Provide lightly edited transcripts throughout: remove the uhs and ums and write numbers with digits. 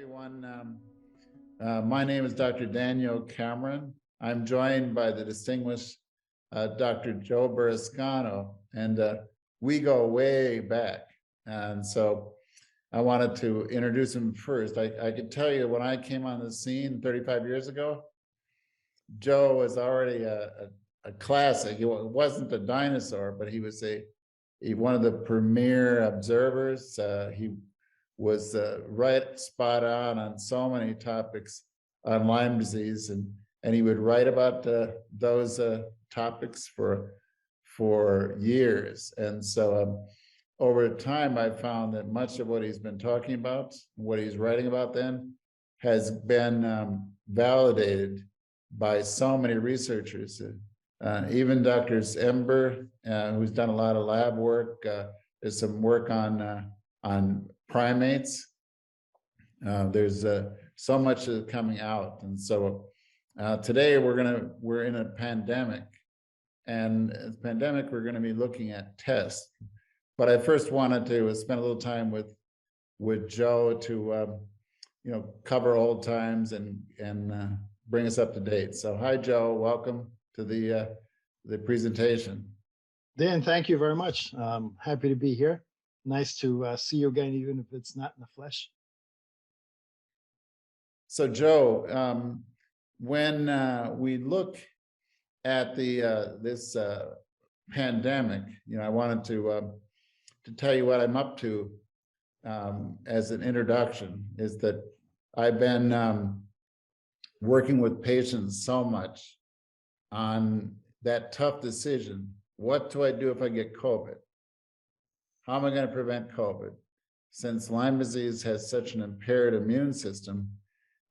everyone. My name is Dr. Daniel Cameron. I'm joined by the distinguished Dr. Joe Burrascano, and we go way back. And so I wanted to introduce him first. I could tell you when I came on the scene 35 years ago, Joe was already a classic. He wasn't a dinosaur, but he was one of the premier observers. He was right spot on so many topics on Lyme disease, and he would write about those topics for years. And so over time, I found that much of what he's been talking about, what he's writing about then, has been validated by so many researchers. Even Dr. Ember, who's done a lot of lab work. There's some work on primates. There's so much coming out, and so today we're in a pandemic, and as a pandemic we're going to be looking at tests. But I first wanted to spend a little time with Joe to cover old times and bring us up to date. So hi Joe, welcome to the presentation. Dan, thank you very much. Happy to be here. Nice to see you again, even if it's not in the flesh. So Joe, when we look at this pandemic, I wanted to tell you what I'm up to as an introduction. Is that I've been working with patients so much on that tough decision. What do I do if I get COVID? How am I going to prevent COVID? Since Lyme disease has such an impaired immune system,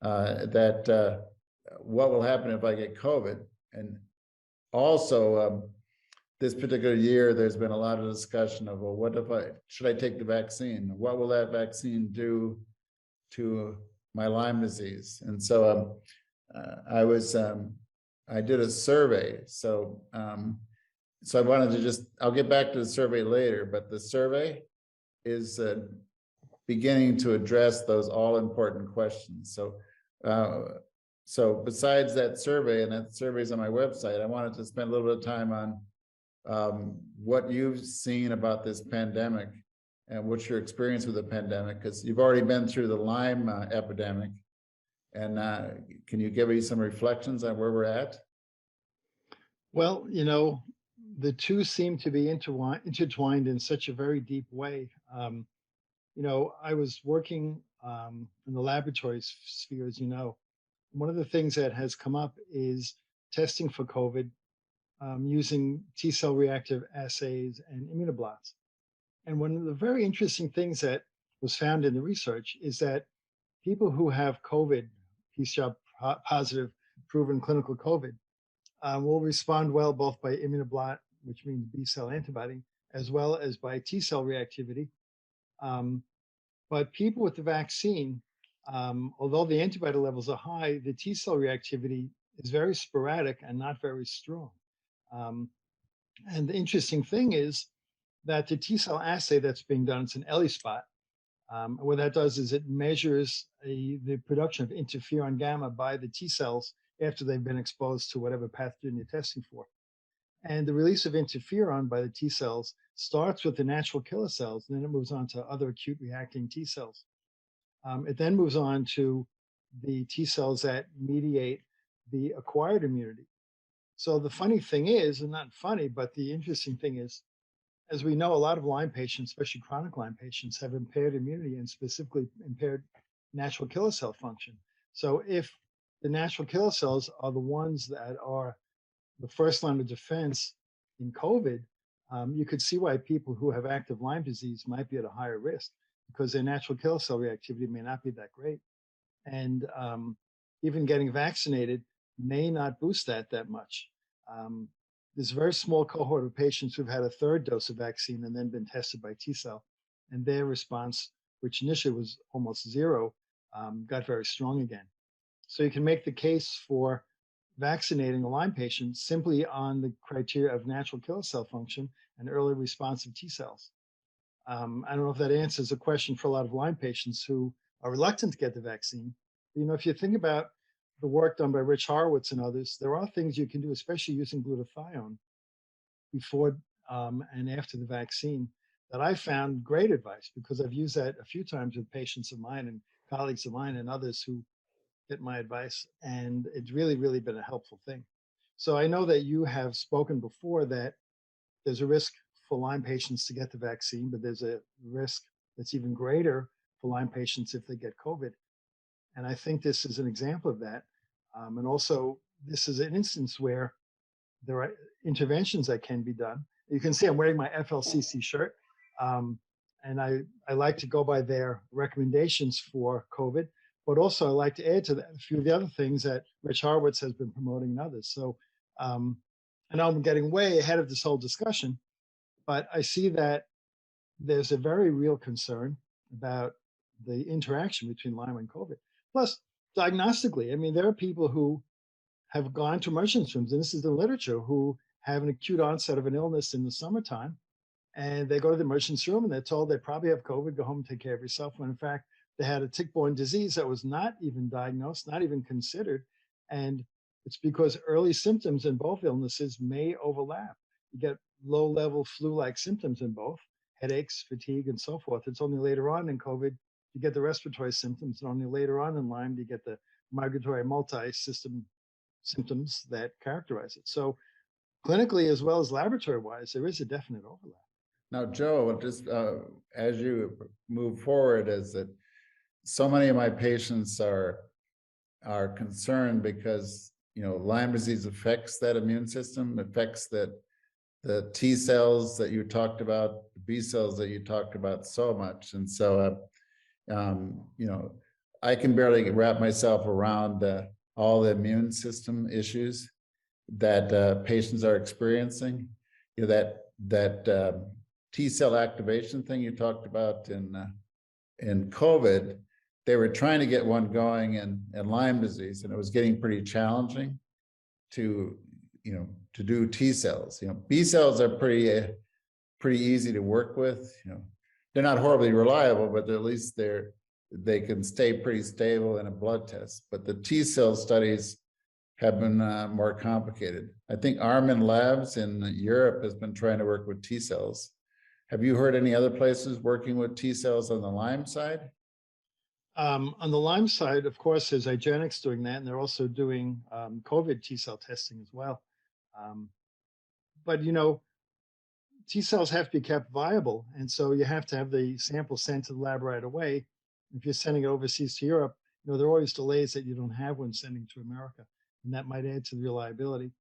that what will happen if I get COVID? And also, this particular year, there's been a lot of discussion of, well, what if should I take the vaccine? What will that vaccine do to my Lyme disease? And so I did a survey. So I wanted to I'll get back to the survey later, but the survey is beginning to address those all important questions. So besides that survey, and that survey's on my website, I wanted to spend a little bit of time on what you've seen about this pandemic and what's your experience with the pandemic, because you've already been through the Lyme epidemic. And can you give me some reflections on where we're at? Well, the two seem to be intertwined in such a very deep way. I was working in the laboratory sphere, as you know. One of the things that has come up is testing for COVID using T-cell reactive assays and immunoblots. And one of the very interesting things that was found in the research is that people who have COVID, PCR positive, proven clinical COVID, will respond well both by immunoblot, which means B-cell antibody, as well as by T-cell reactivity. But people with the vaccine, although the antibody levels are high, the T-cell reactivity is very sporadic and not very strong. And the interesting thing is that the T-cell assay that's being done, it's an ELISpot. What that does is it measures the production of interferon gamma by the T-cells after they've been exposed to whatever pathogen you're testing for. And the release of interferon by the T-cells starts with the natural killer cells, and then it moves on to other acute reacting T-cells. It then moves on to the T-cells that mediate the acquired immunity. So the funny thing is, and not funny, but the interesting thing is, as we know, a lot of Lyme patients, especially chronic Lyme patients, have impaired immunity and specifically impaired natural killer cell function. So if the natural killer cells are the ones that are the first line of defense in COVID, you could see why people who have active Lyme disease might be at a higher risk, because their natural killer cell reactivity may not be that great. And even getting vaccinated may not boost that much. There's a very small cohort of patients who've had a third dose of vaccine and then been tested by T-cell, and their response, which initially was almost zero, got very strong again. So you can make the case for vaccinating a Lyme patient simply on the criteria of natural killer cell function and early response of T-cells. I don't know if that answers a question for a lot of Lyme patients who are reluctant to get the vaccine. If you think about the work done by Rich Horowitz and others, there are things you can do, especially using glutathione before and after the vaccine, that I found great advice because I've used that a few times with patients of mine and colleagues of mine and others who get my advice. And it's really, really been a helpful thing. So I know that you have spoken before that there's a risk for Lyme patients to get the vaccine, but there's a risk that's even greater for Lyme patients if they get COVID. And I think this is an example of that. And also, this is an instance where there are interventions that can be done. You can see I'm wearing my FLCC shirt. And I like to go by their recommendations for COVID, but also I like to add to that a few of the other things that Rich Horowitz has been promoting and others. So I know I'm getting way ahead of this whole discussion, but I see that there's a very real concern about the interaction between Lyme and COVID. Plus, diagnostically, I mean, there are people who have gone to emergency rooms, and this is the literature, who have an acute onset of an illness in the summertime, and they go to the emergency room and they're told they probably have COVID, go home and take care of yourself, when in fact they had a tick-borne disease that was not even diagnosed, not even considered. And it's because early symptoms in both illnesses may overlap. You get low-level flu-like symptoms in both, headaches, fatigue, and so forth. It's only later on in COVID you get the respiratory symptoms, and only later on in Lyme you get the migratory multi-system symptoms that characterize it. So clinically as well as laboratory-wise, there is a definite overlap. Now, Joe, just as you move forward, is that so many of my patients are concerned because Lyme disease affects that immune system, affects the T cells that you talked about, the B cells that you talked about so much, and so I can barely wrap myself around all the immune system issues that patients are experiencing. That T cell activation thing you talked about in COVID, they were trying to get one going in Lyme disease, and it was getting pretty challenging to do T cells. B cells are pretty easy to work with. They're not horribly reliable, but at least they can stay pretty stable in a blood test. But the T cell studies have been more complicated. I think Armin Labs in Europe has been trying to work with T cells. Have you heard any other places working with T cells on the Lyme side? On the Lyme side, of course, there's IGeneX doing that, and they're also doing COVID T cell testing as well. But T cells have to be kept viable, and so you have to have the sample sent to the lab right away. If you're sending it overseas to Europe, there are always delays that you don't have when sending to America, and that might add to the reliability.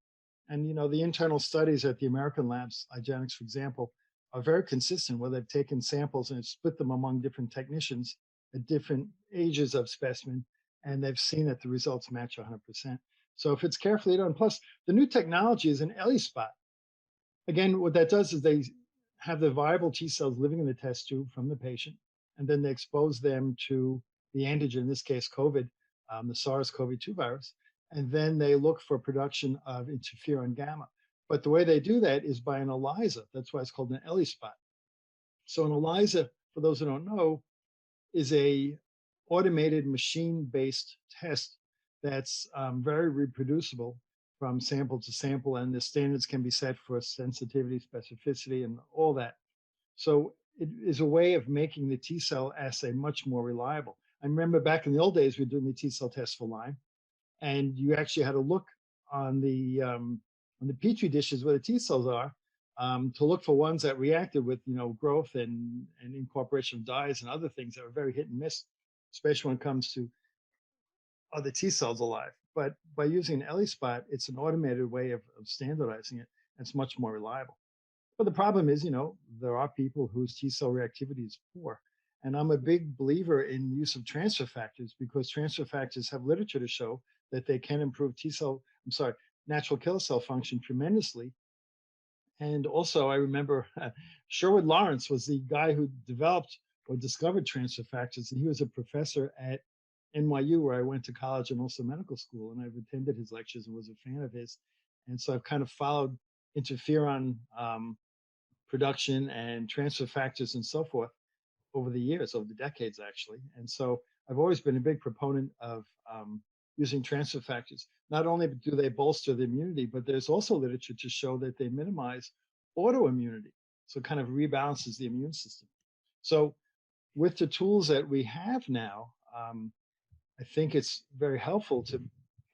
And the internal studies at the American labs, IGeneX, for example, are very consistent, where they've taken samples and split them among different technicians at different ages of specimen, and they've seen that the results match 100%. So if it's carefully done, plus the new technology is an ELISpot. Again, what that does is they have the viable T cells living in the test tube from the patient, and then they expose them to the antigen, in this case COVID, the SARS-CoV-2 virus, and then they look for production of interferon gamma. But the way they do that is by an ELISA. That's why it's called an ELISpot. So an ELISA, for those who don't know, is a automated machine-based test that's very reproducible from sample to sample, and the standards can be set for sensitivity, specificity, and all that. So it is a way of making the T cell assay much more reliable. I remember back in the old days, we were doing the T cell test for Lyme, and you actually had to look on the petri dishes where the T cells are to look for ones that reacted with growth and incorporation of dyes and other things that were very hit and miss, especially when it comes to are the T cells alive. But by using an ELISpot, it's an automated way of standardizing it. And it's much more reliable. But the problem is, there are people whose T cell reactivity is poor. And I'm a big believer in use of transfer factors, because transfer factors have literature to show that they can improve natural killer cell function tremendously. And also, I remember Sherwood Lawrence was the guy who developed or discovered transfer factors, and he was a professor at NYU, where I went to college and also medical school, and I've attended his lectures and was a fan of his. And so I've kind of followed interferon production and transfer factors and so forth over the years, over the decades, actually. And so I've always been a big proponent of using transfer factors. Not only do they bolster the immunity, but there's also literature to show that they minimize autoimmunity. So it kind of rebalances the immune system. So with the tools that we have now, I think it's very helpful to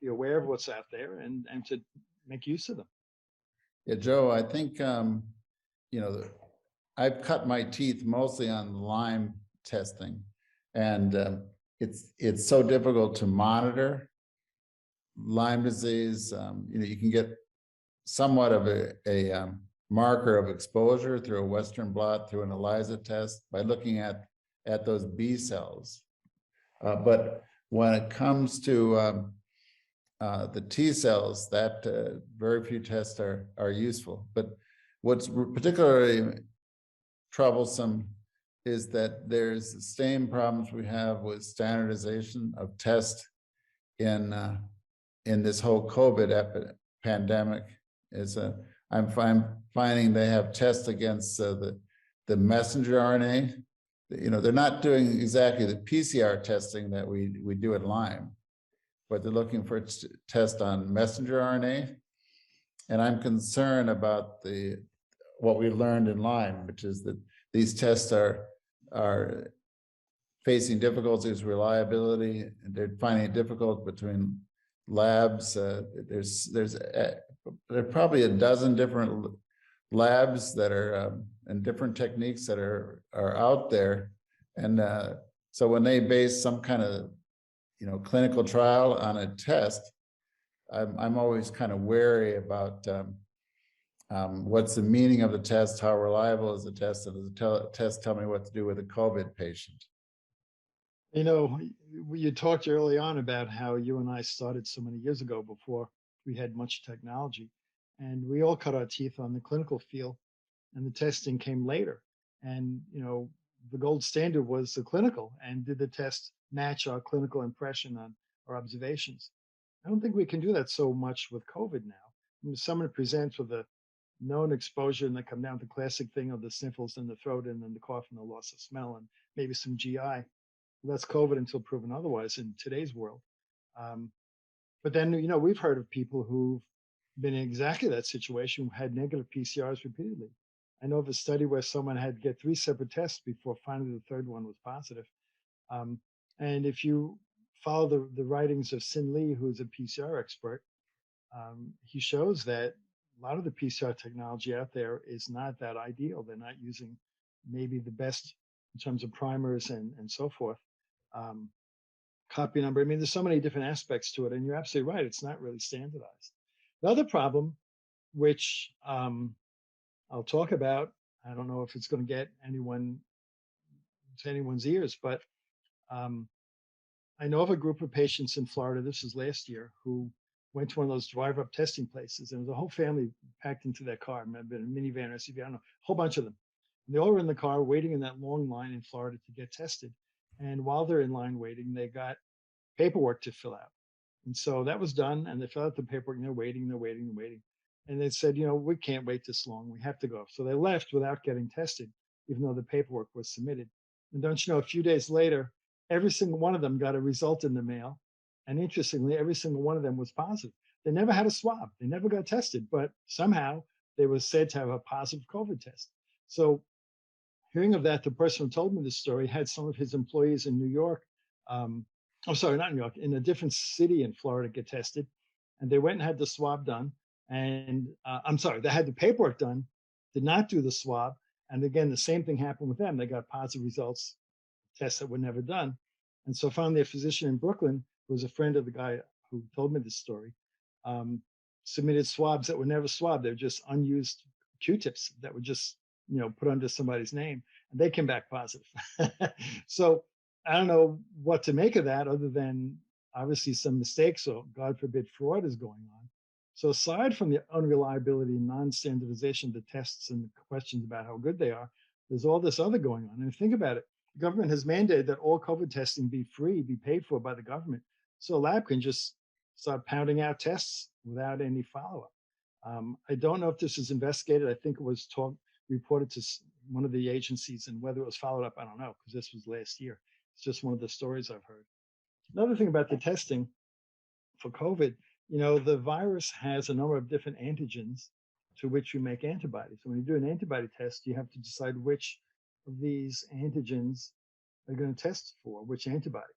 be aware of what's out there and to make use of them. Yeah, Joe, I think, you know, I've cut my teeth mostly on Lyme testing, and it's so difficult to monitor Lyme disease. You know, you can get somewhat of a marker of exposure through a Western blot, through an ELISA test, by looking at those B cells. But when it comes to the T cells, that very few tests are useful. But what's particularly troublesome is that there's the same problems we have with standardization of tests in this whole COVID pandemic. I'm finding they have tests against the messenger RNA. You know, they're not doing exactly the PCR testing that we do at Lyme, but they're looking for a test on messenger RNA. And I'm concerned about what we learned in Lyme, which is that these tests are facing difficulties with reliability, and they're finding it difficult between labs. There are probably a dozen different labs that are and different techniques that are out there, and so when they base some kind of clinical trial on a test, I'm always kind of wary about what's the meaning of the test, how reliable is the test, and does the test tell me what to do with a COVID patient? You know, you talked early on about how you and I started so many years ago before we had much technology, and we all cut our teeth on the clinical field, and the testing came later. And the gold standard was the clinical, and did the test match our clinical impression on our observations? I don't think we can do that so much with COVID now. I mean, if someone presents with a known exposure and they come down to the classic thing of the sniffles in the throat and then the cough and the loss of smell and maybe some GI. That's COVID until proven otherwise in today's world. But then, we've heard of people who've been in exactly that situation, who had negative PCRs repeatedly. I know of a study where someone had to get 3 separate tests before finally the third one was positive. And if you follow the writings of Sin Lee, who's a PCR expert, he shows that a lot of the PCR technology out there is not that ideal. They're not using maybe the best in terms of primers and so forth. Copy number. I mean, there's so many different aspects to it, and you're absolutely right. It's not really standardized. The other problem, which I'll talk about, I don't know if it's going to get to anyone's ears, but I know of a group of patients in Florida, this was last year, who went to one of those drive-up testing places, and there was a whole family packed into their car. It might have been a minivan or SUV, I don't know, a whole bunch of them. And they all were in the car waiting in that long line in Florida to get tested. And while they're in line waiting, they got paperwork to fill out. And so that was done, and they filled out the paperwork, and they're waiting. And they said, we can't wait this long. We have to go. So they left without getting tested, even though the paperwork was submitted. And don't you know, a few days later, every single one of them got a result in the mail. And interestingly, every single one of them was positive. They never had a swab. They never got tested, but somehow they were said to have a positive COVID test. So hearing of that, the person who told me this story had some of his employees in New York, I'm sorry, not New York, in a different city in Florida get tested. And they went and had the swab done. And I'm sorry, they had the paperwork done, did not do the swab. And again, the same thing happened with them. They got positive results, tests that were never done. And so finally, a physician in Brooklyn, who was a friend of the guy who told me this story, submitted swabs that were never swabbed. They were just unused Q-tips that were just, put under somebody's name, and they came back positive. So I don't know what to make of that, other than obviously some mistakes or, God forbid, fraud is going on. So aside from the unreliability and non-standardization of the tests and the questions about how good they are, there's all this other going on. And think about it. The government has mandated that all COVID testing be free, be paid for by the government. So a lab can just start pounding out tests without any follow-up. I don't know if this is investigated. I think it was reported to one of the agencies, and whether it was followed up, I don't know, because this was last year. It's just one of the stories I've heard. Another thing about the testing for COVID, the virus has a number of different antigens to which you make antibodies. So when you do an antibody test, you have to decide which of these antigens are going to test for, which antibody.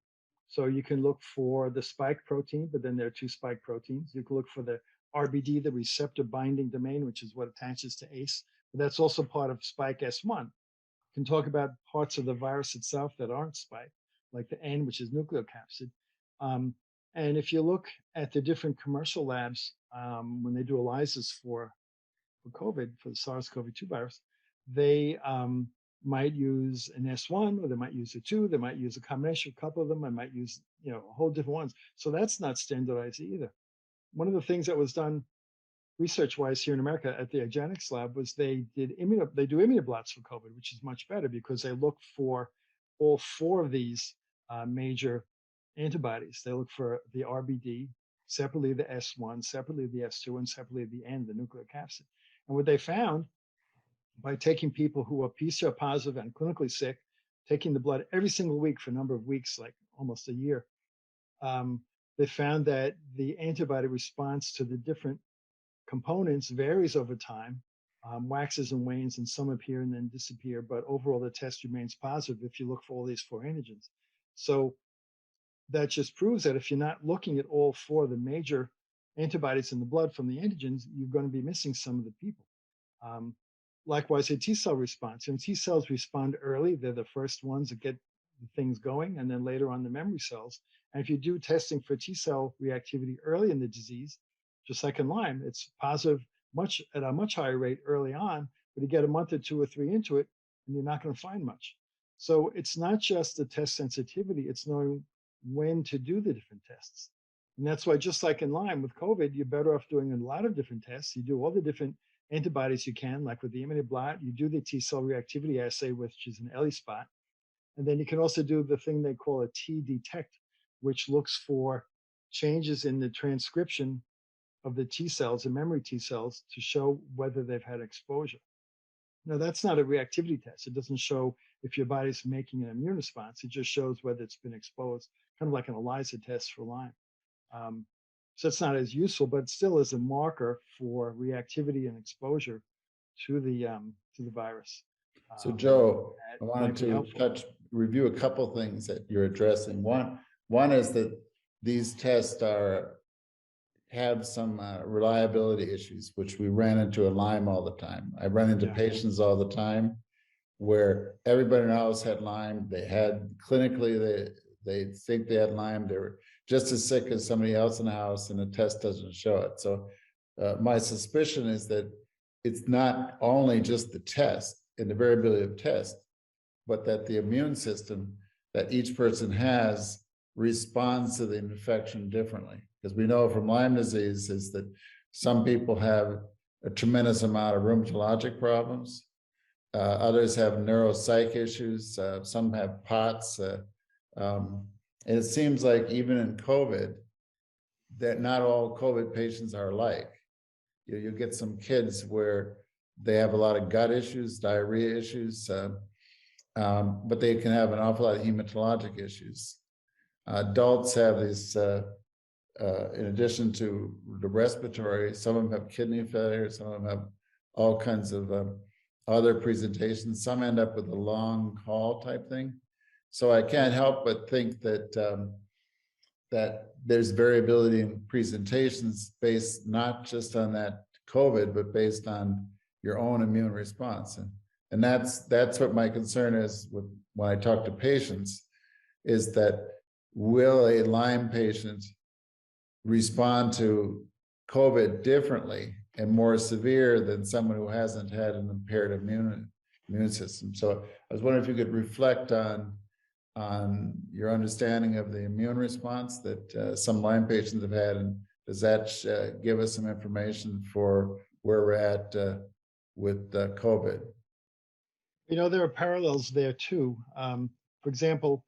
So you can look for the spike protein, but then there are two spike proteins. You can look for the RBD, the receptor binding domain, which is what attaches to ACE. But that's also part of spike S1. You can talk about parts of the virus itself that aren't spike, like the N, which is nucleocapsid. And if you look at the different commercial labs, when they do ELISAs for COVID, for the SARS-CoV-2 virus, they might use an S1, or they might use a 2, they might use a combination, a couple of them, they might use a whole different ones. So that's not standardized either. One of the things that was done research-wise here in America at the Agenics lab was they do immunoblots for COVID, which is much better because they look for all four of these major antibodies. They look for the RBD, separately the S1, separately the S2, and separately the N, the nucleocapsid. And what they found by taking people who are PCR positive and clinically sick, taking the blood every single week for a number of weeks, like almost a year, they found that the antibody response to the different components varies over time, waxes and wanes, and some appear and then disappear, but overall the test remains positive if you look for all these four antigens. So that just proves that if you're not looking at all four of the major antibodies in the blood from the antigens, you're going to be missing some of the people. Likewise, a T cell response. And T cells respond early. They're the first ones that get things going, and then later on the memory cells. And if you do testing for T cell reactivity early in the disease, just like in Lyme, it's positive at a much higher rate early on, but you get a month or two or three into it, and you're not going to find much. So it's not just the test sensitivity, it's knowing when to do the different tests. And that's why, just like in Lyme with COVID, you're better off doing a lot of different tests. You do all the different antibodies you can, like with the immunoblot, you do the T cell reactivity assay, which is an ELISpot. And then you can also do the thing they call a T-detect, which looks for changes in the transcription of the T cells and memory T cells to show whether they've had exposure. Now, that's not a reactivity test. It doesn't show if your body's making an immune response. It just shows whether it's been exposed, kind of like an ELISA test for Lyme. So it's not as useful, but it still is a marker for reactivity and exposure to the virus. So Joe, I wanted to review a couple things that you're addressing. One is that these tests have some reliability issues, which we ran into in Lyme all the time. I run into patients all the time where everybody in the house had Lyme. They had clinically, they think they had Lyme. They were just as sick as somebody else in the house, and the test doesn't show it. So my suspicion is that it's not only just the test and the variability of test, but that the immune system that each person has responds to the infection differently. Because we know from Lyme disease is that some people have a tremendous amount of rheumatologic problems. Others have neuropsych issues. Some have POTS. And it seems like even in COVID, that not all COVID patients are alike. You get some kids where they have a lot of gut issues, diarrhea issues, but they can have an awful lot of hematologic issues. Adults have these, in addition to the respiratory, some of them have kidney failure, some of them have all kinds of other presentations. Some end up with a long haul type thing. So I can't help but think that that there's variability in presentations based not just on that COVID, but based on your own immune response. And that's what my concern is when I talk to patients, is that will a Lyme patient respond to COVID differently and more severe than someone who hasn't had an impaired immune system? So I was wondering if you could reflect on your understanding of the immune response that some Lyme patients have had, and does that give us some information for where we're at with COVID? There are parallels there too. For example,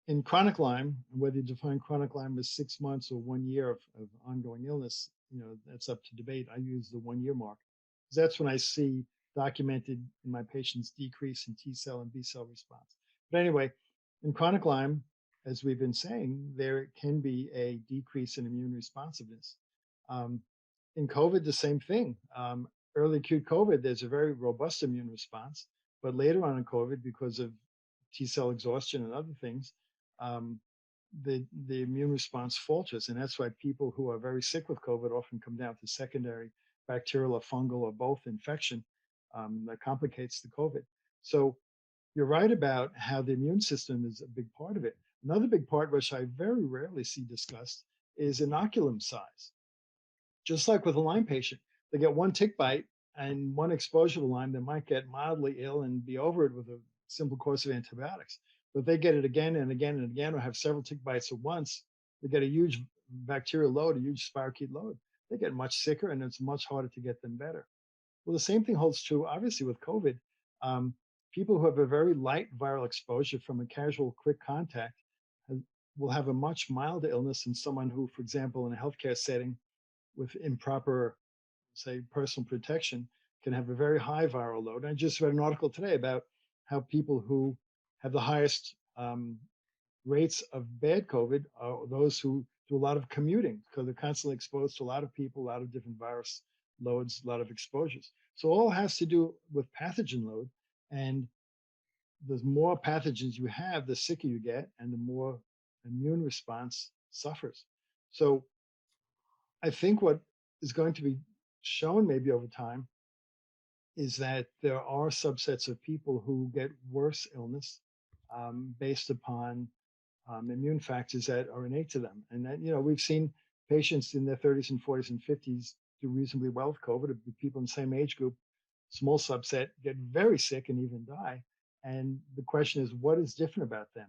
in chronic Lyme, whether you define chronic Lyme as 6 months or 1 year of ongoing illness, that's up to debate. I use the 1 year mark, because that's when I see documented in my patients decrease in T cell and B cell response. But anyway, In chronic Lyme, as we've been saying, there can be a decrease in immune responsiveness. Um, in COVID, the same thing. Early acute COVID, there's a very robust immune response, but later on in COVID, because of T cell exhaustion and other things, um, the immune response falters, and that's why people who are very sick with COVID often come down to secondary bacterial or fungal or both infection that complicates the COVID. So you're right about how the immune system is a big part of it. Another big part, which I very rarely see discussed, is inoculum size. Just like with a Lyme patient, they get one tick bite and one exposure to Lyme, they might get mildly ill and be over it with a simple course of antibiotics. But they get it again and again and again, or have several tick bites at once, they get a huge bacterial load, a huge spirochete load. They get much sicker, and it's much harder to get them better. Well, the same thing holds true, obviously, with COVID. Um, People who have a very light viral exposure from a casual, quick contact has- will have a much milder illness than someone who, for example, in a healthcare setting with improper, say, personal protection, can have a very high viral load. I just read an article today about how people who have the highest rates of bad COVID are those who do a lot of commuting because they're constantly exposed to a lot of people, a lot of different virus loads, a lot of exposures. So all has to do with pathogen load. And the more pathogens you have, the sicker you get and the more immune response suffers. So I think what is going to be shown maybe over time is that there are subsets of people who get worse illness based upon immune factors that are innate to them. And that, we've seen patients in their 30s and 40s and 50s do reasonably well with COVID. People in the same age group, small subset, get very sick and even die. And the question is, what is different about them?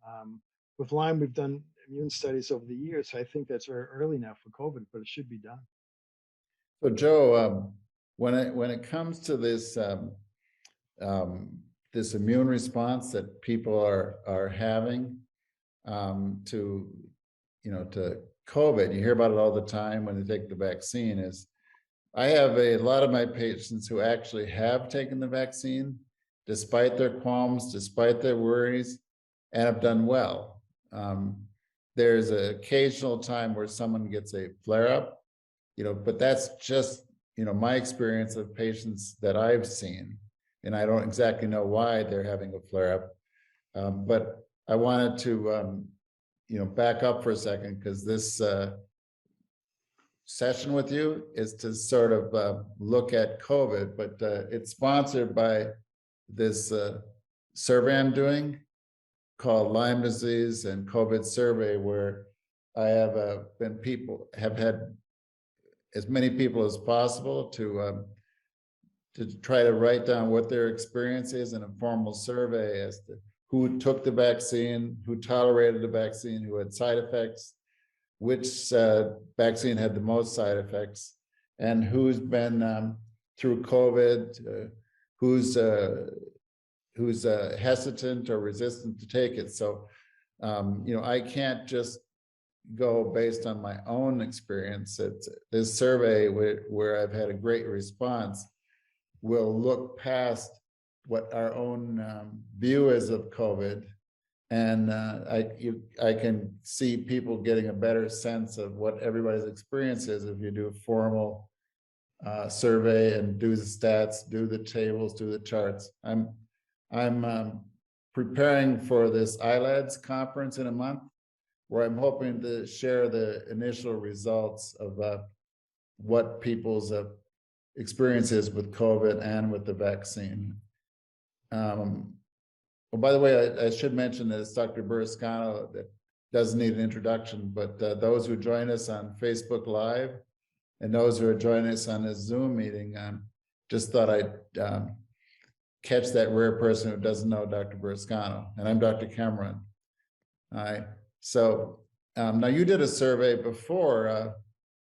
Um, with Lyme, we've done immune studies over the years. So I think that's very early now for COVID, but it should be done. So Joe, when it comes to um, this immune response that people are having to to COVID, you hear about it all the time when they take the vaccine. Is I have a lot of my patients who actually have taken the vaccine, despite their qualms, despite their worries, and have done well. There's an occasional time where someone gets a flare up, but that's just, my experience of patients that I've seen. And I don't exactly know why they're having a flare up. But I wanted to, back up for a second because this session with you is to sort of look at COVID, but it's sponsored by this survey I'm doing called Lyme disease and COVID survey, where I have have had as many people as possible to try to write down what their experience is in a formal survey as to who took the vaccine, who tolerated the vaccine, who had side effects, which vaccine had the most side effects, and who's been through COVID, who's hesitant or resistant to take it. So, I can't just go based on my own experience. It's this survey where I've had a great response will look past what our own view is of COVID, and I can see people getting a better sense of what everybody's experience is if you do a formal survey and do the stats, do the tables, do the charts. I'm preparing for this ILADS conference in a month, where I'm hoping to share the initial results of what people's experiences with COVID and with the vaccine. Well, by the way, I should mention that it's Dr. Burrascano that doesn't need an introduction, but those who join us on Facebook Live and those who are joining us on this Zoom meeting, just thought I'd catch that rare person who doesn't know Dr. Burrascano, and I'm Dr. Cameron. All right, so now you did a survey before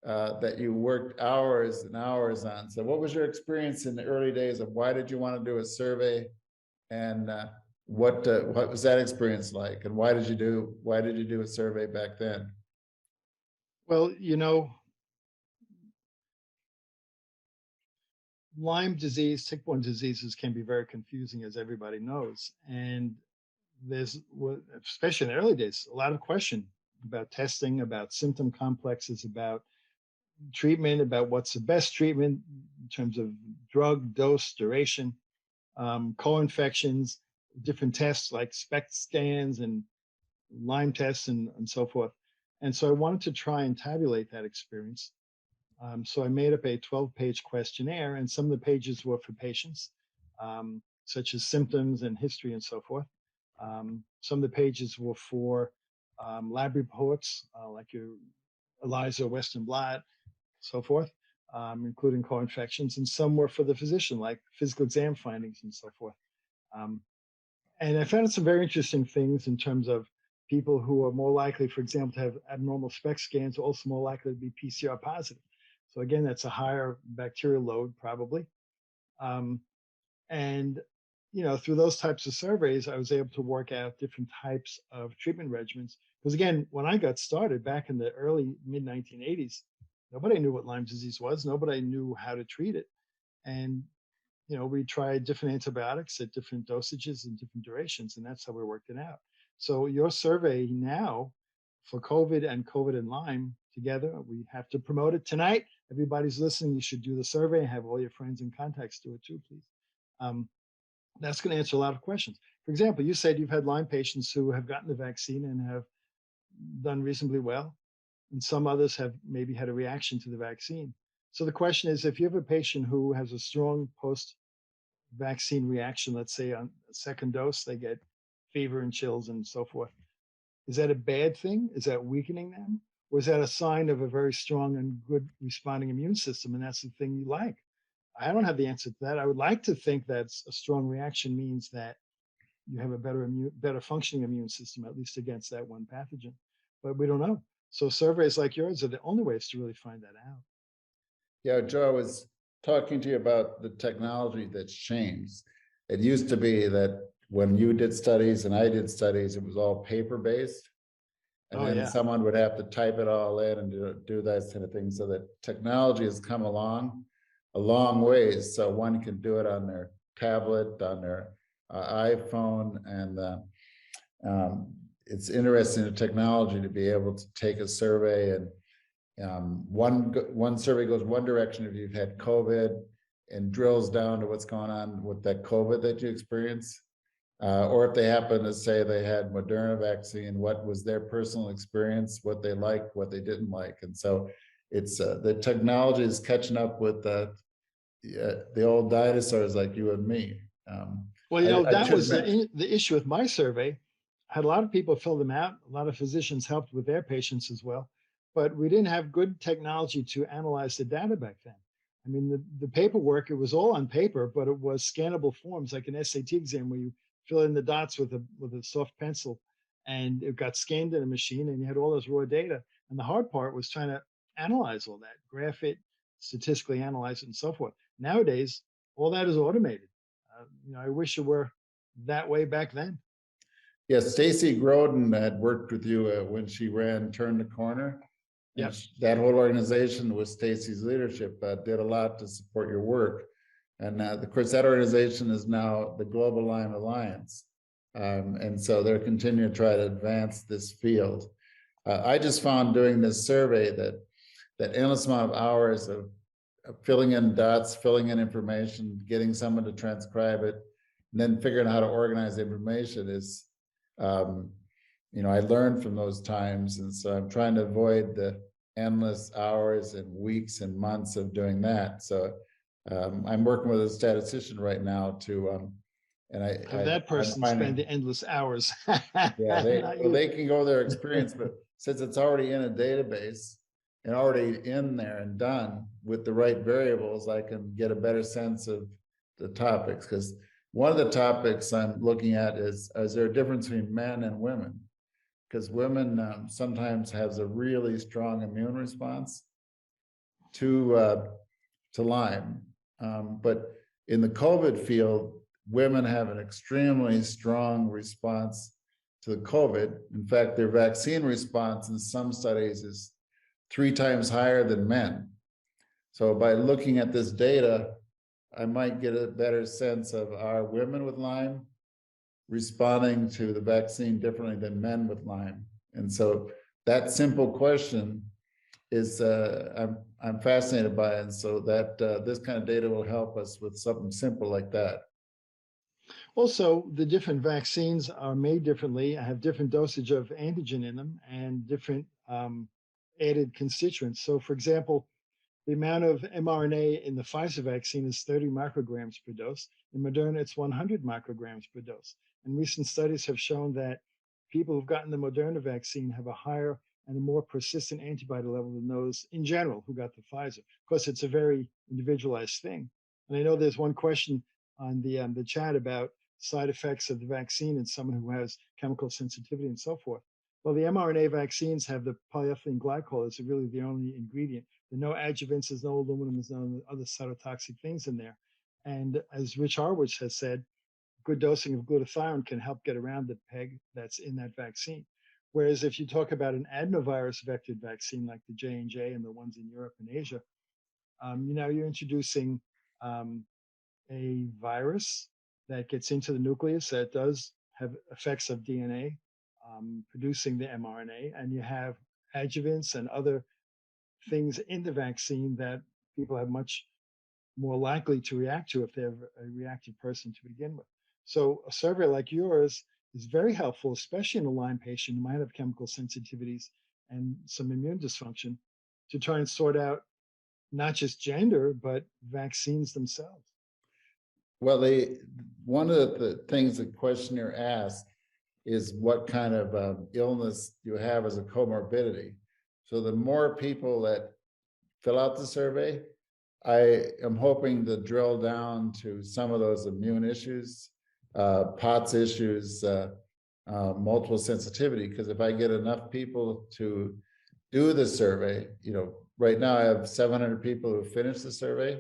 that you worked hours and hours on. So what was your experience in the early days of why did you want to do a survey, and what was that experience like, and why did you do a survey back then? Well, Lyme disease, tick-borne diseases can be very confusing, as everybody knows. And there's, especially in the early days, a lot of question about testing, about symptom complexes, about treatment, about what's the best treatment in terms of drug, dose, duration, co-infections, different tests like SPECT scans and Lyme tests and so forth. And so I wanted to try and tabulate that experience. So I made up a 12-page questionnaire, and some of the pages were for patients, such as symptoms and history and so forth. Some of the pages were for lab reports, like your ELISA, Western blot, so forth, including co-infections, and some were for the physician, like physical exam findings and so forth. And I found some very interesting things in terms of people who are more likely, for example, to have abnormal SPECT scans, are also more likely to be PCR positive. So again, that's a higher bacterial load probably. And through those types of surveys, I was able to work out different types of treatment regimens. Because again, when I got started back in the early mid 1980s, nobody knew what Lyme disease was. Nobody knew how to treat it. And we tried different antibiotics at different dosages and different durations, and that's how we worked it out. So your survey now for COVID and Lyme together, we have to promote it tonight. Everybody's listening. You should do the survey and have all your friends and contacts do it too, please. That's going to answer a lot of questions. For example, you said you've had Lyme patients who have gotten the vaccine and have done reasonably well, and some others have maybe had a reaction to the vaccine. So the question is, if you have a patient who has a strong post-vaccine reaction, let's say on a second dose, they get fever and chills and so forth, is that a bad thing? Is that weakening them? Or is that a sign of a very strong and good responding immune system, and that's the thing you like? I don't have the answer to that. I would like to think that a strong reaction means that you have a better functioning immune system, at least against that one pathogen. But we don't know. So surveys like yours are the only ways to really find that out. Yeah, Joe, I was talking to you about the technology that's changed. It used to be that when you did studies and I did studies, it was all paper-based. And then someone would have to type it all in and do that kind of thing. So that technology has come along a long ways. So one can do it on their tablet, on their iPhone. And it's interesting, the technology to be able to take a survey, and one survey goes one direction if you've had COVID and drills down to what's going on with that COVID that you experience. Or if they happen to say they had Moderna vaccine, what was their personal experience, what they liked, what they didn't like. And so it's the technology is catching up with the old dinosaurs like you and me. Well, that was the issue with my survey. I had a lot of people fill them out. A lot of physicians helped with their patients as well. But we didn't have good technology to analyze the data back then. I mean, the paperwork, it was all on paper, but it was scannable forms, like an SAT exam where you fill in the dots with a soft pencil, and it got scanned in a machine, and you had all those raw data. And the hard part was trying to analyze all that, graph it, statistically analyze it, and so forth. Nowadays, all that is automated. I wish it were that way back then. Yes, Stacy Groden had worked with you when she ran Turn the Corner. Yep. That whole organization with Stacy's leadership did a lot to support your work. And of course, that organization is now the Global Lyme Alliance. And so they're continuing to try to advance this field. I just found doing this survey that endless amount of hours of filling in dots, filling in information, getting someone to transcribe it, and then figuring out how to organize the information is, I learned from those times. And so I'm trying to avoid the endless hours and weeks and months of doing that. So I'm working with a statistician right now to, and I have that person spend the endless hours. Yeah, they can go their experience, but since it's already in a database and already in there and done with the right variables, I can get a better sense of the topics. Because one of the topics I'm looking at is there a difference between men and women? Because women sometimes has a really strong immune response to Lyme. But in the COVID field, women have an extremely strong response to the COVID. In fact, their vaccine response in some studies is 3 times higher than men. So by looking at this data, I might get a better sense of, are women with Lyme responding to the vaccine differently than men with Lyme. And so that simple question is, I'm fascinated by it. And so that this kind of data will help us with something simple like that. Also, the different vaccines are made differently, have different dosage of antigen in them and different added constituents. So for example, the amount of mRNA in the Pfizer vaccine is 30 micrograms per dose. In Moderna, it's 100 micrograms per dose. And recent studies have shown that people who've gotten the Moderna vaccine have a higher and a more persistent antibody level than those in general who got the Pfizer. Of course, it's a very individualized thing. And I know there's one question on the chat about side effects of the vaccine in someone who has chemical sensitivity and so forth. Well, the mRNA vaccines have the polyethylene glycol as really the only ingredient. There are no adjuvants, there's no aluminum, there's no other cytotoxic things in there. And as Rich Harwich has said, good dosing of glutathione can help get around the PEG that's in that vaccine. Whereas if you talk about an adenovirus vectored vaccine like the J&J and the ones in Europe and Asia, you're introducing a virus that gets into the nucleus that does have effects of DNA, producing the mRNA, and you have adjuvants and other things in the vaccine that people have much more likely to react to if they're a reactive person to begin with. So a survey like yours is very helpful, especially in a Lyme patient who might have chemical sensitivities and some immune dysfunction, to try and sort out not just gender, but vaccines themselves. Well, one of the things the questionnaire asks is what kind of illness you have as a comorbidity. So the more people that fill out the survey, I am hoping to drill down to some of those immune issues, POTS issues, multiple sensitivity, because if I get enough people to do the survey, right now I have 700 people who finished the survey.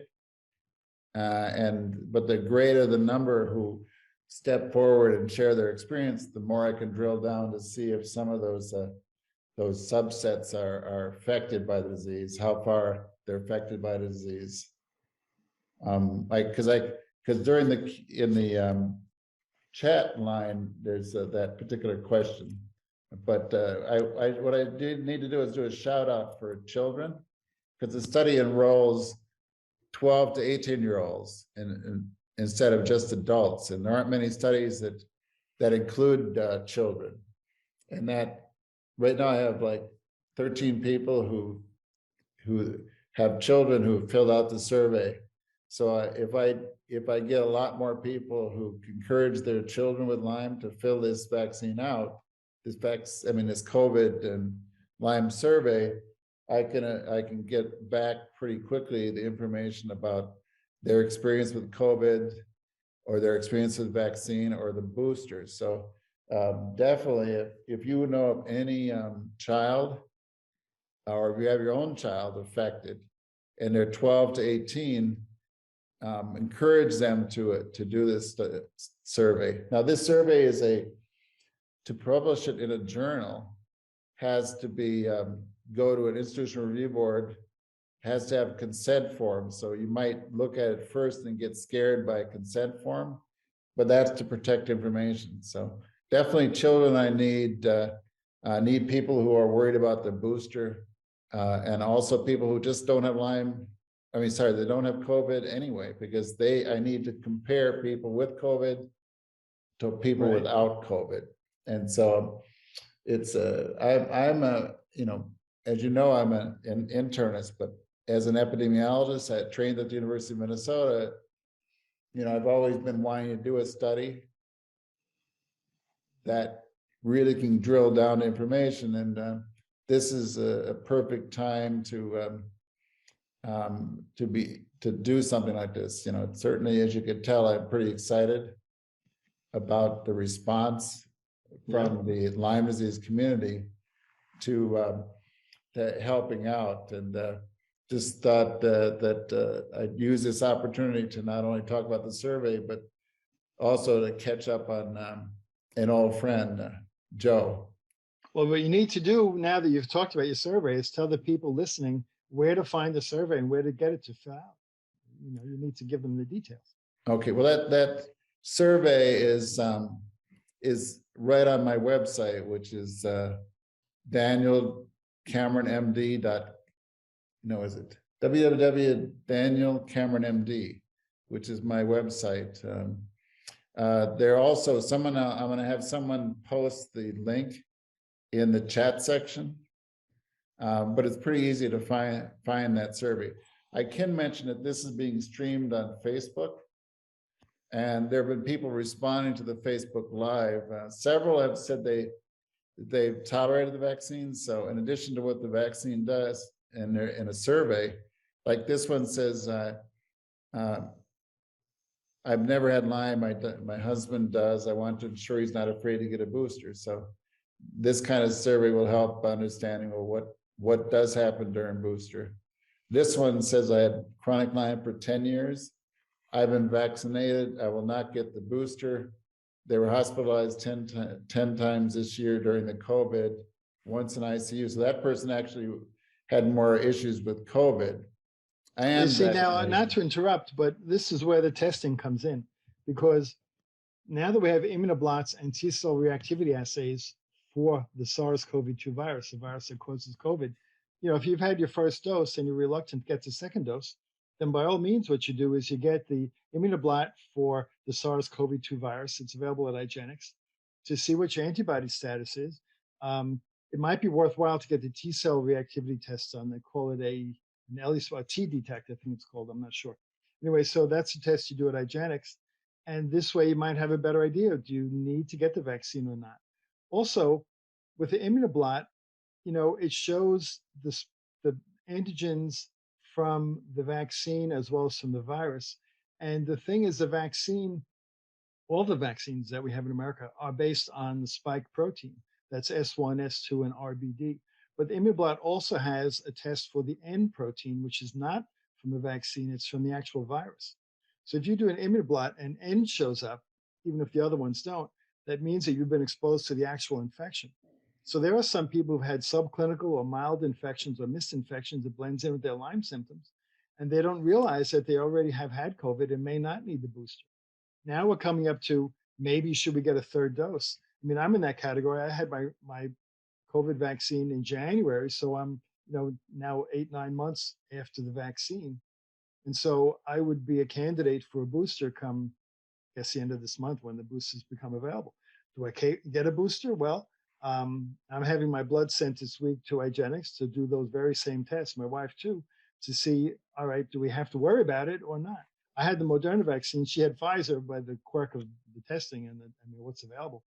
But the greater the number who step forward and share their experience, the more I can drill down to see if some of those subsets are affected by the disease, how far they're affected by the disease. Because during in the chat line, there's that particular question. But what I did need to do is do a shout out for children, because the study enrolls 12 to 18-year-olds and instead of just adults, and there aren't many studies that include children. And that right now I have like 13 people who have children who filled out the survey. So if I get a lot more people who encourage their children with Lyme to fill this vaccine out, this COVID and Lyme survey, I can get back pretty quickly the information about their experience with COVID or their experience with vaccine or the boosters. So definitely, if you know of any child, or if you have your own child affected and they're 12 to 18, encourage them to do this survey. Now, this survey is to publish it in a journal has to be go to an institutional review board, has to have consent form. So you might look at it first and get scared by a consent form, but that's to protect information. So definitely children, I need people who are worried about the booster, and also people who just don't have Lyme. They don't have COVID anyway, because I need to compare people with COVID to people without COVID. And so it's I'm as you know, I'm an internist, but as an epidemiologist, I trained at the University of Minnesota. I've always been wanting to do a study that really can drill down to information, and this is a perfect time to do something like this. Certainly, as you could tell, I'm pretty excited about the response from the Lyme disease community to helping out, and just thought that I'd use this opportunity to not only talk about the survey, but also to catch up on an old friend, Joe. Well, what you need to do now that you've talked about your survey is tell the people listening where to find the survey and where to get it to fill out. You need to give them the details. Okay, well, that survey is is right on my website, which is Daniel Cameron MD is it www.Daniel Cameron MD, which is my website. There also I'm going to have someone post the link in the chat section, but it's pretty easy to find that survey. I can mention that this is being streamed on Facebook, and there have been people responding to the Facebook Live. Several have said they've tolerated the vaccine. So in addition to what the vaccine does, and they're in a survey, like this one says, I've never had Lyme. My husband does. I want to ensure he's not afraid to get a booster. So this kind of survey will help understanding, well, what does happen during booster. This one says I had chronic Lyme for 10 years. I've been vaccinated. I will not get the booster. They were hospitalized 10 times this year during the COVID, once in ICU. So that person actually had more issues with COVID. You see, now, not to interrupt, but this is where the testing comes in, because now that we have immunoblots and T cell reactivity assays for the SARS-CoV-2 virus, the virus that causes COVID, if you've had your first dose and you're reluctant to get the second dose, then by all means, what you do is you get the immunoblot for the SARS-CoV-2 virus. It's available at IGeneX to see what your antibody status is. It might be worthwhile to get the T cell reactivity test done. They call it a T detect, I think it's called. I'm not sure. Anyway, so that's a test you do at IGeneX. And this way you might have a better idea. Do you need to get the vaccine or not? Also, with the immunoblot, it shows the antigens from the vaccine as well as from the virus. And the thing is, the vaccine, all the vaccines that we have in America are based on the spike protein. That's S1, S2, and RBD. But the immunoblot also has a test for the N protein, which is not from the vaccine, it's from the actual virus. So if you do an immunoblot and N shows up, even if the other ones don't, that means that you've been exposed to the actual infection. So there are some people who've had subclinical or mild infections or misinfections that blends in with their Lyme symptoms, and they don't realize that they already have had COVID and may not need the booster. Now we're coming up to maybe should we get a third dose? I mean, I'm in that category. I had my COVID vaccine in January, so I'm now 8-9 months after the vaccine, and so I would be a candidate for a booster come, I guess, the end of this month when the boosters become available. Do I get a booster? Well, I'm having my blood sent this week to IGeneX to do those very same tests, my wife too, to see, all right, do we have to worry about it or not? I had the Moderna vaccine. She had Pfizer by the quirk of the testing and what's available.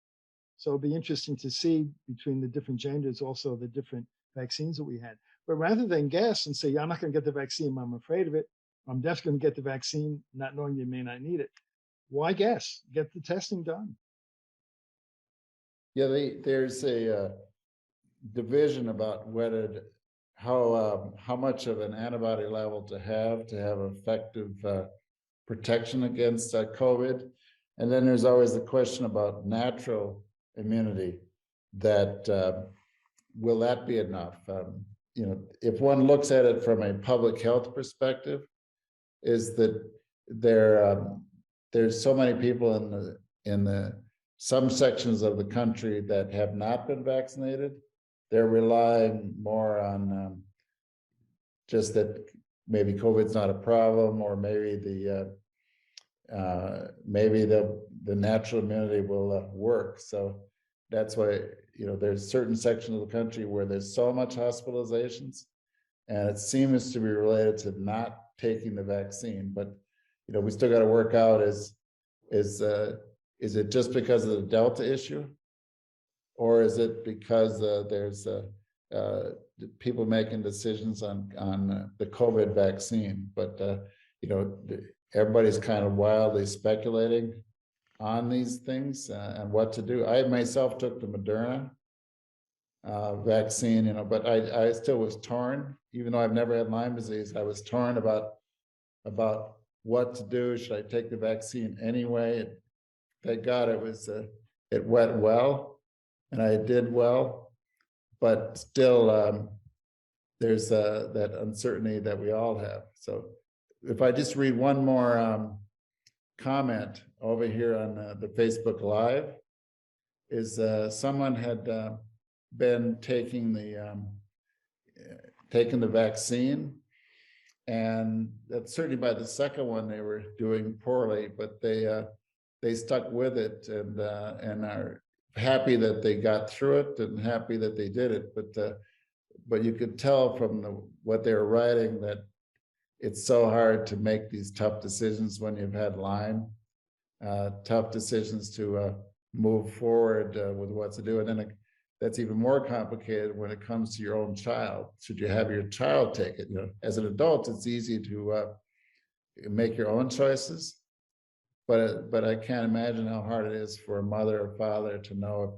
So it'll be interesting to see between the different genders, also the different vaccines that we had. But rather than guess and say, yeah, I'm not going to get the vaccine, I'm afraid of it, I'm definitely going to get the vaccine, not knowing you may not need it. Why guess? Get the testing done. Yeah, there's a division about how much of an antibody level to have effective protection against COVID. And then there's always the question about natural immunity, that will that be enough? If one looks at it from a public health perspective, is that there's so many people in some sections of the country that have not been vaccinated. They're relying more on just that maybe COVID's not a problem, or maybe the natural immunity will work. So that's why there's certain sections of the country where there's so much hospitalizations, and it seems to be related to not taking the vaccine. But we still got to work out is it just because of the Delta issue, or is it because there's people making decisions on the COVID vaccine? But everybody's kind of wildly speculating on these things and what to do. I myself took the Moderna vaccine, but I still was torn, even though I've never had Lyme disease. I was torn about what to do. Should I take the vaccine anyway? Thank God it went well, and I did well, but still there's that uncertainty that we all have. So if I just read one more comment over here on the Facebook Live, is someone had been taking the vaccine, and that certainly by the second one they were doing poorly, but they stuck with it and are happy that they got through it and happy that they did it. But you could tell from what they were writing that it's so hard to make these tough decisions when you've had Lyme, tough decisions to move forward with what to do. And then that's even more complicated when it comes to your own child. Should you have your child take it? As an adult, it's easy to make your own choices, but I can't imagine how hard it is for a mother or father to know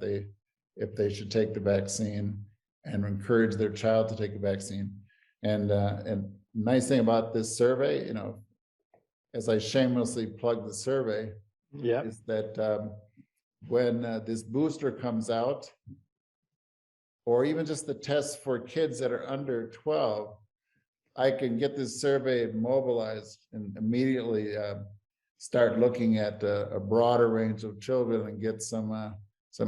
if they should take the vaccine and encourage their child to take the vaccine. And nice thing about this survey, as I shamelessly plug the survey, is that when this booster comes out, or even just the tests for kids that are under 12, I can get this survey mobilized and immediately start looking at a broader range of children and get some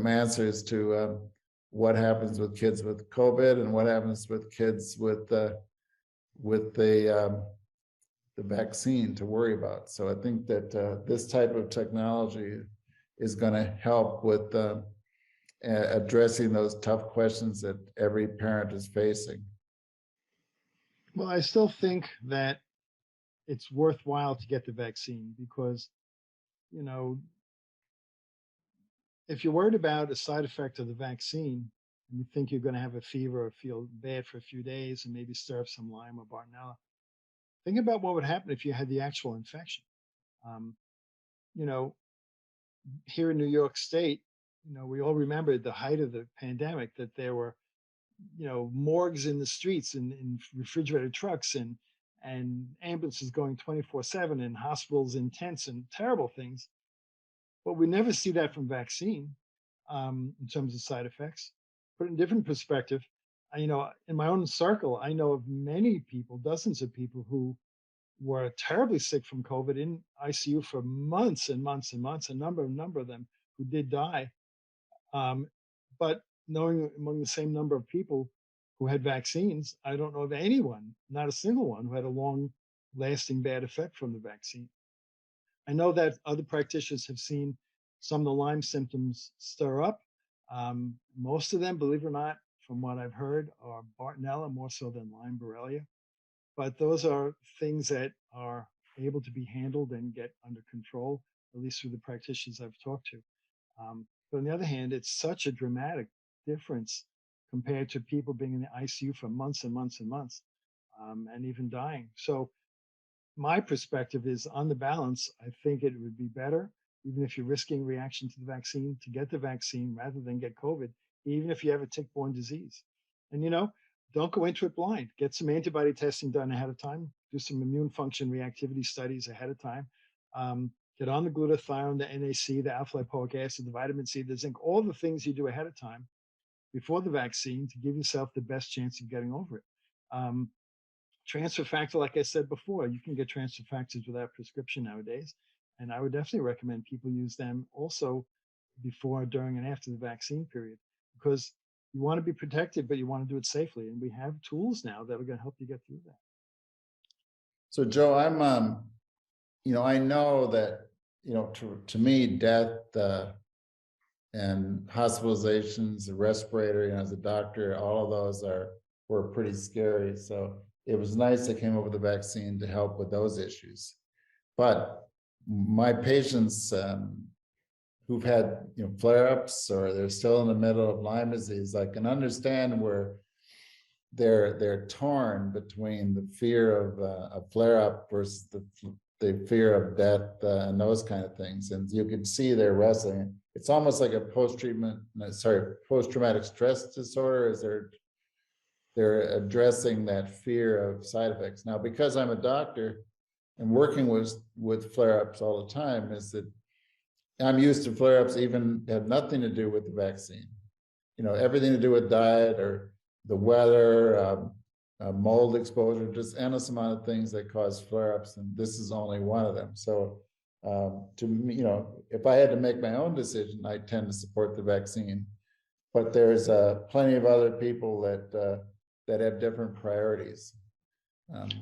answers to what happens with kids with COVID and what happens with kids with the vaccine to worry about. So I think that this type of technology is going to help with addressing those tough questions that every parent is facing. Well, I still think that it's worthwhile to get the vaccine because, if you're worried about a side effect of the vaccine and you think you're going to have a fever or feel bad for a few days and maybe stir up some Lyme or Bartonella, think about what would happen if you had the actual infection. You know, here in New York State, we all remember at the height of the pandemic that there were, morgues in the streets and in refrigerated trucks and ambulances going 24/7 and hospitals in tents and terrible things. But we never see that from vaccine in terms of side effects. Put in different perspective, in my own circle, I know of many people, dozens of people who were terribly sick from COVID in ICU for months and months and months, a number of them who did die. But knowing among the same number of people who had vaccines, I don't know of anyone, not a single one, who had a long lasting bad effect from the vaccine. I know that other practitioners have seen some of the Lyme symptoms stir up. Most of them, believe it or not, from what I've heard, are Bartonella more so than Lyme Borrelia. But those are things that are able to be handled and get under control, at least through the practitioners I've talked to. But on the other hand, it's such a dramatic difference compared to people being in the ICU for months and months and months, and even dying. So my perspective is, on the balance, I think it would be better, even if you're risking reaction to the vaccine, to get the vaccine rather than get COVID, even if you have a tick-borne disease. And, don't go into it blind. Get some antibody testing done ahead of time. Do some immune function reactivity studies ahead of time. Get on the glutathione, the NAC, the alpha-lipoic acid, the vitamin C, the zinc, all the things you do ahead of time before the vaccine to give yourself the best chance of getting over it. Transfer factor, like I said before, you can get transfer factors without prescription nowadays. And I would definitely recommend people use them also before, during, and after the vaccine period, because you want to be protected, but you want to do it safely. And we have tools now that are going to help you get through that. So Joe, I'm, I know that, to me, death and hospitalizations, the respirator, as a doctor, all of those were pretty scary. So it was nice they came up with the vaccine to help with those issues. But my patients who've had flare-ups, or they're still in the middle of Lyme disease, I can understand where they're torn between the fear of a flare-up versus the fear of death and those kind of things. And you can see they're wrestling. It's almost like a post-traumatic stress disorder, as they're addressing that fear of side effects. Now, because I'm a doctor and working with flare-ups all the time, is that I'm used to flare-ups even have nothing to do with the vaccine. Everything to do with diet or the weather, mold exposure, just endless amount of things that cause flare-ups, and this is only one of them. So To me, if I had to make my own decision, I tend to support the vaccine. But there's plenty of other people that have different priorities.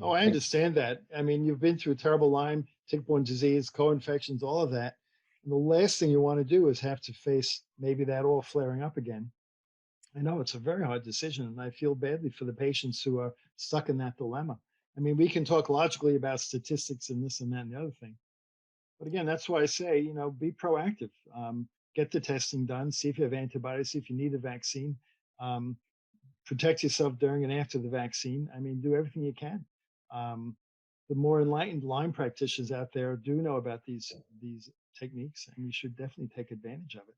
Oh, I understand that. I mean, you've been through terrible Lyme, tick-borne disease, co-infections, all of that. And the last thing you want to do is have to face maybe that all flaring up again. I know it's a very hard decision, and I feel badly for the patients who are stuck in that dilemma. I mean, we can talk logically about statistics and this and that and the other thing. But again, that's why I say, be proactive. Get the testing done, see if you have antibodies, see if you need a vaccine. Um, Protect yourself during and after the vaccine. I mean, do everything you can. Um, the more enlightened Lyme practitioners out there do know about these techniques, and you should definitely take advantage of it.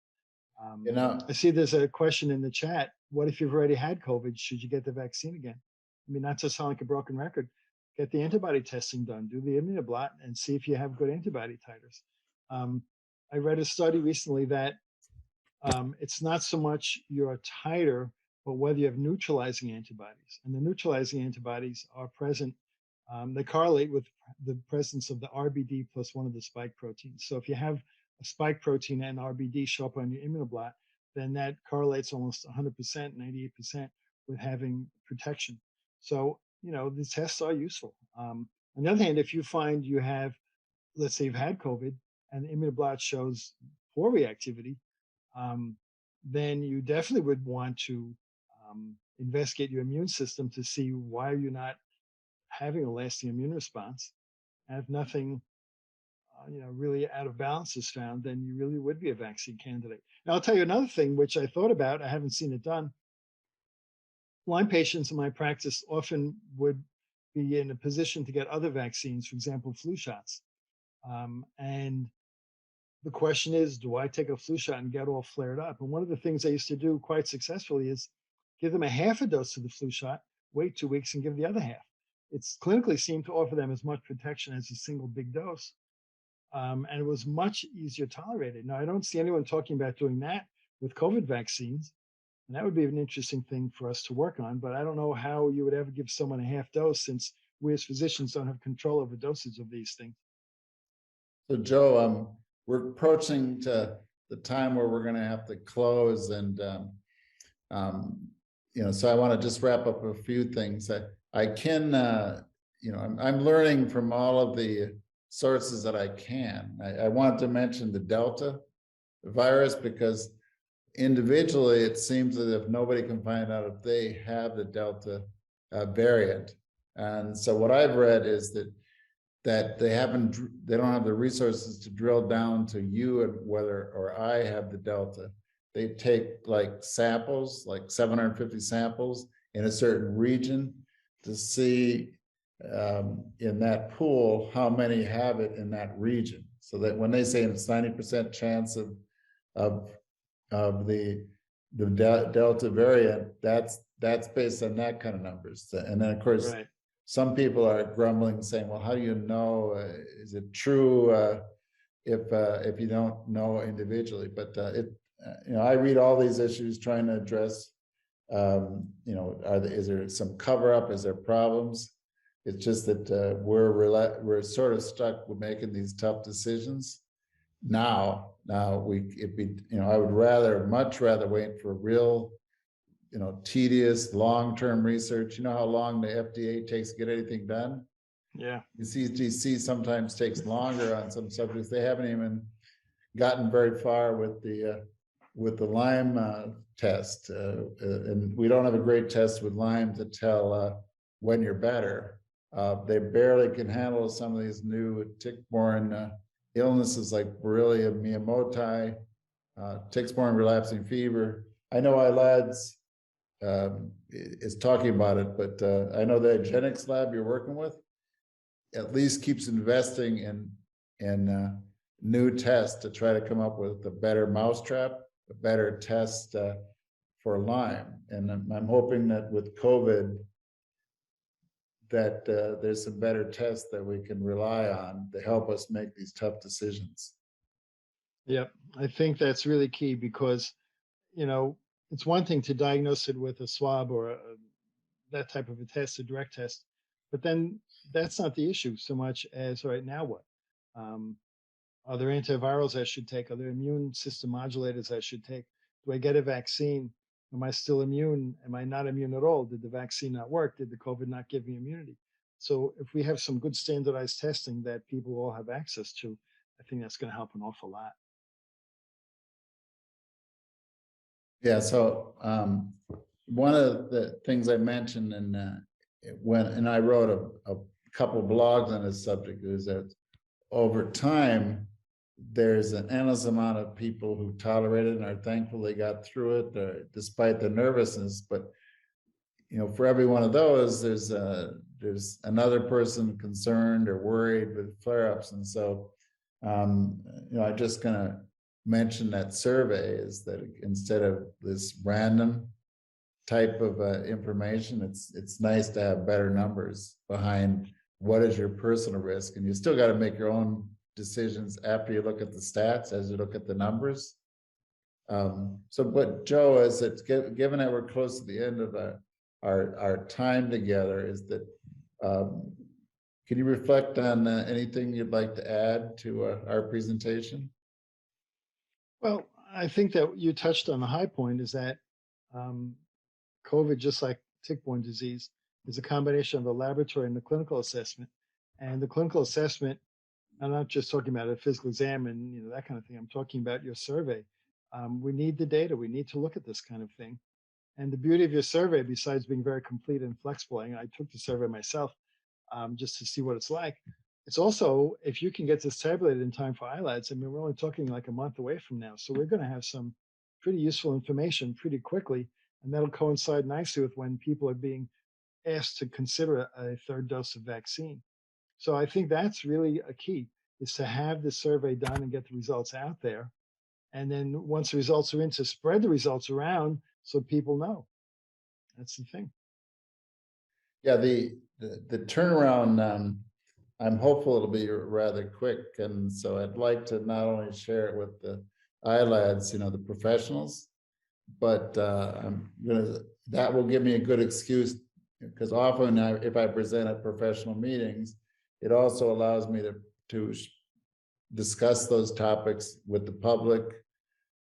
you Um, know, I see there's a question in the chat. What if you've already had COVID? Should you get the vaccine again? I mean, not to sound like a broken record, get the antibody testing done, do the immunoblot, and see if you have good antibody titers. Um, I read a study recently that it's not so much your titer, but whether you have neutralizing antibodies. And the neutralizing antibodies are present. They correlate with the presence of the RBD plus one of the spike proteins. So if you have a spike protein and RBD show up on your immunoblot, then that correlates almost 100%, 98% with having protection. So, the tests are useful. On the other hand, if you find you have, let's say you've had COVID and the immunoblot shows poor reactivity, um, then you definitely would want to investigate your immune system to see why you're not having a lasting immune response. And if nothing, really out of balance is found, then you really would be a vaccine candidate. Now, I'll tell you another thing, which I thought about. I haven't seen it done. Lyme patients in my practice often would be in a position to get other vaccines, for example, flu shots. And the question is, do I take a flu shot and get all flared up? And one of the things I used to do quite successfully is give them a half a dose of the flu shot, wait 2 weeks, and give the other half. It's clinically seemed to offer them as much protection as a single big dose. And it was much easier tolerated. Now, I don't see anyone talking about doing that with COVID vaccines. And that would be an interesting thing for us to work on. But I don't know how you would ever give someone a half dose, since we as physicians don't have control over dosage of these things. so Joe, we're approaching to the time where we're going to have to close, and so I want to just wrap up a few things. I can, I'm learning from all of the sources that I can. I want to mention the Delta virus, because individually it seems that if nobody can find out if they have the Delta variant. And so what I've read is that they don't have the resources to drill down to you and whether or I have the Delta. They take like samples, like 750 samples in a certain region, to see in that pool how many have it in that region. So that when they say it's 90% chance of the Delta variant, that's based on that kind of numbers. And then of course, Right. some people are grumbling, saying, well, how do you know, is it true if you don't know individually? But I read all these issues trying to address, is there some cover up? Is there problems? It's just that we're sort of stuck with making these tough decisions now. I would much rather wait for real, tedious long-term research. You know how long the FDA takes to get anything done? Yeah. The CDC sometimes takes longer on some subjects. They haven't even gotten very far with the Lyme test, and we don't have a great test with Lyme to tell when you're better. They barely can handle some of these new tick-borne illnesses like Borrelia miyamotoi, tick-borne relapsing fever. I know iLads is talking about it, but I know the Genix lab you're working with at least keeps investing in new tests to try to come up with a better mousetrap, a better test for Lyme. And I'm hoping that with COVID, that there's some better tests that we can rely on to help us make these tough decisions. Yep. I think that's really key, because, it's one thing to diagnose it with a swab or that type of a test, a direct test, but then that's not the issue so much as, right now, what? Um, Are there antivirals I should take? Are there immune system modulators I should take? Do I get a vaccine? Am I still immune? Am I not immune at all? Did the vaccine not work? Did the COVID not give me immunity? So if we have some good standardized testing that people all have access to, I think that's going to help an awful lot. Yeah, so one of the things I mentioned and I wrote a couple blogs on this subject is that over time, there's an endless amount of people who tolerate it and are thankful they got through it despite the nervousness. But for every one of those, there's another person concerned or worried with flare-ups, and so I'm just gonna mention that survey is that instead of this random type of information, it's nice to have better numbers behind what is your personal risk, and you still got to make your own decisions after you look at the stats as you look at the numbers. So but Joe, is it given that we're close to the end of our time together, is that can you reflect on anything you'd like to add to our presentation? Well, I think that you touched on the high point is that COVID, just like tick-borne disease, is a combination of the laboratory and the clinical assessment. And the clinical assessment, I'm not just talking about a physical exam and that kind of thing. I'm talking about your survey. We need the data. We need to look at this kind of thing. And the beauty of your survey, besides being very complete and flexible, and I took the survey myself just to see what it's like. It's also, if you can get this tabulated in time for ILADS, I mean, we're only talking like a month away from now. So we're going to have some pretty useful information pretty quickly. And that'll coincide nicely with when people are being asked to consider a third dose of vaccine. So I think that's really a key, is to have the survey done and get the results out there. And then once the results are in, to spread the results around so people know. That's the thing. Yeah, the turnaround, I'm hopeful it'll be rather quick. And so I'd like to not only share it with the ILADs, the professionals, but that will give me a good excuse, because often if I present at professional meetings, it also allows me to discuss those topics with the public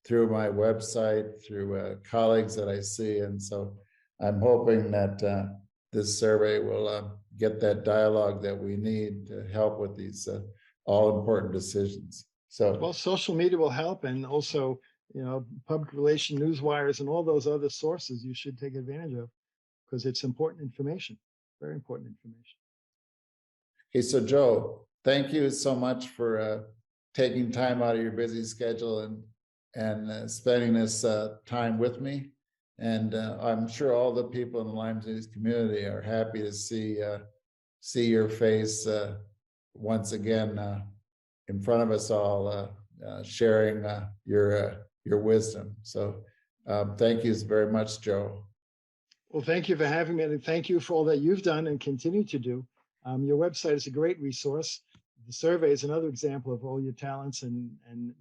through my website, through colleagues that I see. And so I'm hoping that this survey will get that dialogue that we need to help with these all important decisions. So, well, social media will help, and also public relation news wires and all those other sources you should take advantage of, because it's important information, very important information. Okay, so Joe, thank you so much for taking time out of your busy schedule and spending this time with me. And I'm sure all the people in the Lyme disease community are happy to see your face once again in front of us all, sharing your wisdom. So thank you very much, Joe. Well, thank you for having me, and thank you for all that you've done and continue to do. Your website is a great resource. The survey is another example of all your talents and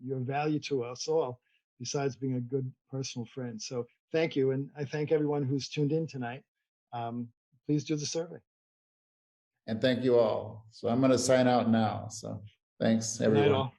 your value to us all, besides being a good personal friend. So thank you. And I thank everyone who's tuned in tonight. Please do the survey. And thank you all. So I'm going to sign out now. So thanks, everyone. Good night, all.